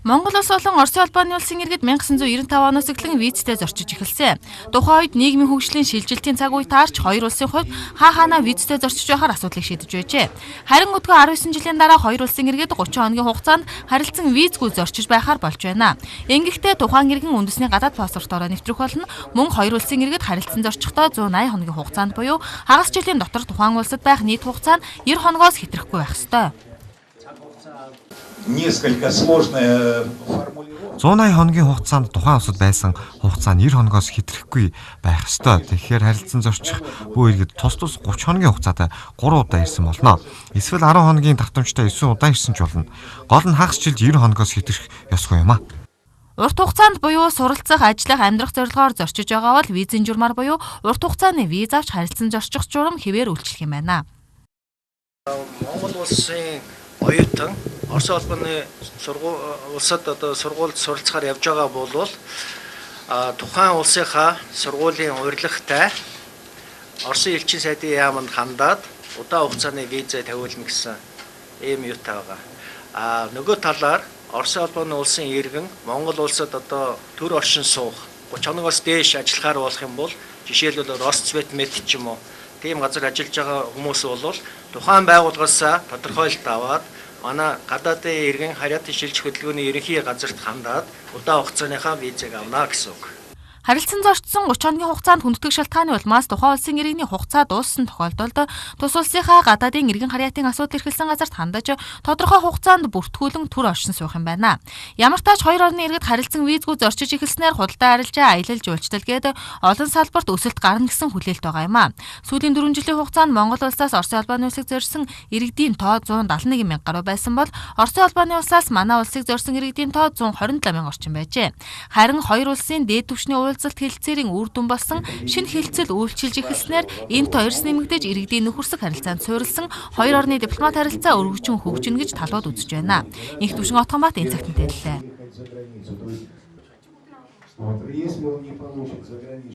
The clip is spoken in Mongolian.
Монгол улс болон Оросын улбаны улсын иргэд 1995 оноос эхлэн визтэй зорчиж эхэлсэн. Тухайн үед нийгмийн хөгжлийн шилжилтийн цаг үе таарч хоёр улсын хувьд хаана визтэй зорчиж байхаар асуудлыг шийдэж байжээ. Харин өдгөө 19 жилийн дараа хоёр улсын иргэд 30 хоногийн хугацаанд харилцан визгүй зорчиж байхаар болж байна. Ингэхдээ тухайн иргэн үндэсний гадаад паспортороо нэвтрэх болно. Мөн хоёр улсын иргэд харилцан зорчихдоо 180 хоногийн хугацаанд буюу хагас жилийн дотор тухайн улсад байх нийт хугацаа нь 90 хоногоос хэтрэхгүй байх ёстой. Несколько сложная формулировка. 180 хоногийн хугацаанд тухайн улсад байсан хугацаа 90 хоногоос хэтрэхгүй байх ёстой. Тэгэхээр харилцан зорчих бүх иргэд тус 30 хоногийн хугацаатай 3 удаа ирсэн болно. Эсвэл 10 хоногийн давтамжтай 9 удаа ирсэн ч болно. Гол нь хагас жилд 90 хоногоос хэтрэх ёсгүй юм а. Урт хугацаанд буюу суралцах, ажиллах, амьдрах зорилгоор зорчиж байгаа бол визийн журмаар буюу урт хугацааны виз авч харилцан зорчих журам хэвээр үйлчлэх юм байна. Монгол улсын оюутан Оросын улбаны улсад сургуульд суралцахаар явж байгаа бол тухайн улсынхаа сургуулийн урилгатай Оросын элчин сайдын яамд хандаад удаан хугацааны виза тавиулна гэсэн ийм юутай байгаа. Нөгөө талаар Оросын улбаны улсын иргэн Монгол улсад төр оршин суух 30 хоногоос дээш ажиллахаар болох юм бол жишээлбэл Росцветмет ч юм уу тийм газар ажиллаж байгаа хүмүүс бол тухайн байгууллагаас тодорхойлолт аваад манай гадаадын иргэн харьяатын шилжих хөдөлгөөний ерөнхий газарт хандаад удаан хугацааныхаа визэг авна гэсэн үг. Харилцан зорчсон 30 хоногийн хугацаанд хүндэтгэх шалтгааны улмаас тухайн улсын иргэний хугацаа дууссан тохиолдолд тус улсынхаа гадаадын иргэн харьяатын асуудал эрхэлсэн газарт хандаж тодорхой хугацаанд бүртгүүлэн төр оршин суух юм байна. Ямар ч тач хоёр орны иргэд харилцан визгүй зорчиж эхэлснээр худалдаа арилжаа, аялал жуулчлал гээд олон салбарт өсөлт гарна гэсэн хүлээлт байгаа юм а. Сүүлийн 4 жилийн хугацаанд Монгол улсаас Оросын улбаны улсыг зорьсон иргэдийн тоо 171 мянга гаруй байсан бол Оросын улбаны улсаас манай улсыг зорьсон иргэдийн тоо 127 мянга орчим байжээ. Харин хоёр улсын дээд түвшний уулзалт хэлцээрийн үр дүн болсон шинэ хэлцэл үйлчилж эхэлснээр энэ тоёрс нэмэгдэж иргэдийн нөхөрсөг харилцаанд суурилсан хоёр орны дипломат харилцаа өргөжин хөгжинэ гэж талууд үзэж байна. Инх төвшин Отгонбаат энэ цагт мэдээллээ.